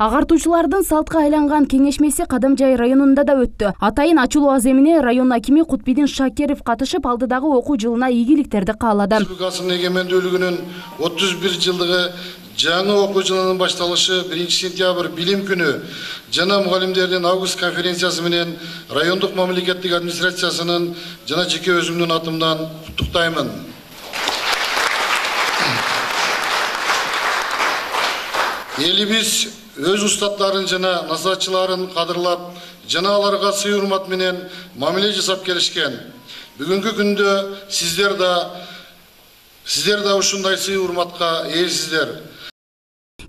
Агартуучулардын салтка айланган кеңешмеси Кадамжай районунда да өттү. Атайын ачылуу аземине район акими Кутбидин Шакеров катышып, алдыдагы окуу жылына ийгиликтерди каалады. Республикасынын эгемендүүлүгүнүн 31 жылдыгы жаңы окуу жылынын башталышы 1 сентябрь билим күнү жана мугалимдердин август конференциясы менен райондук мамлекеттик администрациясынын жана жеке өзүмдүн атымдан куттуктаймын. Элибиз өз устаттарын жана насаатчыларын кадырлап, жана аларга сый урмат менен мамиле жасап келишкен. Бүгүнкү күндө сиздер да ушундай сый урматка ээлсиздер.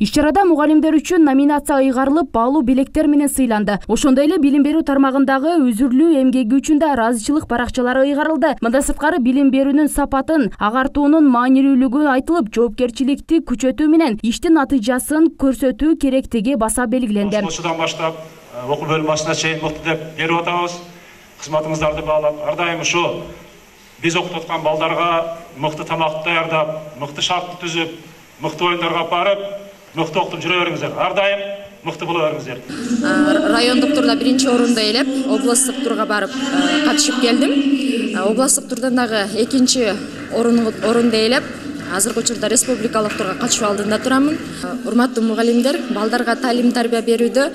Иш-чарада мугалимдер үчүн номинация ыйгарылып, баалуу белектер менен сыйланды. Ошондой эле билим берүү тармагындагы үзүрлүү эмгеги үчүн да ыраазычылык баракчалары ыйгарылды. Мындан сырткары билим берүүнүн сапатын, агартуунун маанилүүлүгү айтылып, жоопкерчиликти күчөтүү менен иштин натыйжасын көрсөтүү керектиги баса белгиленди. Ошодан баштап окуу бөлүм башына чейин мыкты деп берип атабыз. Кызматыңыздарды баалап, ар дайым ушу биз окутуп аткан балдарга мыкты тамак даярдап, мыкты шартты түзүп, мыкты оюндарга барып, мыкты окутуп жүрө бериңиздер. Ар дайым мыкты боло бериңиздер. Райондук турда 1-орунду ээлеп, областтык турга барып катышып келдим. Областтык турдан дагы 2-орунду ээлеп, азыркы учурда республикалык турга катышуу алдында турамын. Урматтуу мугалимдер, балдарга таалим тарбия берүүдө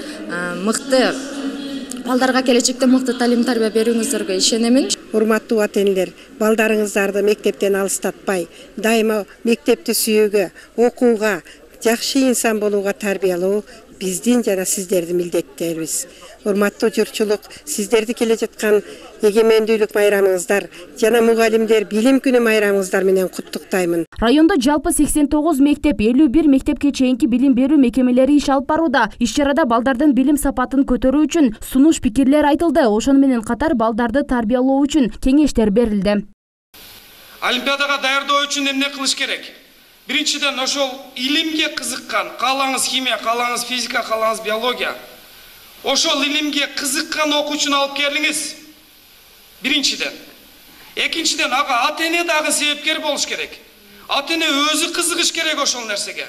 балдарга келечекте мыкты таалим тарбия берүүңүздөргө ишенемин. Урматтуу ата-энелер, балдарыңыздарды мектептен алыстатпай, дайыма мектепти сүйүүгө, окууга, жакшы инсан болууга тарбиялоо биздин жана сиздердин милдеттерибиз. Урматтуу журтчулук, сиздерди келе жаткан эгемендүүлүк майрамыңыздар жана мугалимдер билим күнү майрамыңыздар менен куттуктаймын. Райондо жалпы 89 мектеп, 51 мектепке чейинки билим берүү мекемелери иш алып барууда. Иш-чарада балдардын билим сапатын көтөрүү үчүн сунуш пикирлер айтылды. Ошону менен катар балдарды тарбиялоо үчүн кеңештер берилди. Олимпиадага даярдоо үчүн эмне кылыш керек? Биринчиден ошол илимге кызыккан, каалаңыз химия, каалаңыз физика, каалаңыз биология. Ошол илимге кызыккан окуучуну алып келиңиз. Биринчиден. Экинчиден ага ата-эне дагы себепкер болуш керек. Ата-эне өзү кызыгыш керек ошол нерсеге.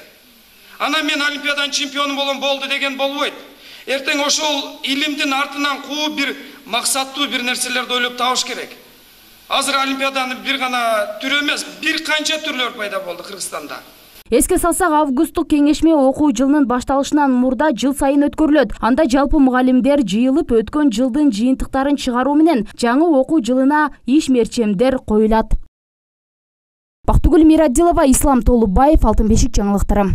Ана мен олимпиаданын чемпиону болду деген болбойт. Эртең ошол илимдин артынан кууп бир максаттуу бир нерселерди ойлоп табыш керек. Азыр олимпиаданын бир гана түрү эмес, бир канча түрлөр пайда болду Кыргызстанда. Эске салсак, августтук кеңешме окуу жылынын башталышынан мурда жыл сайын өткөрүлөт. Анда жалпы мугалимдер жыйылып, өткөн жылдын жыйынтыктарын чыгаруу менен жаңы окуу жылына иш-мерчемдер коюлат. Бактыгүл Мирадилова, Ислам Толубаев, Алтын бешик жаңылыктары.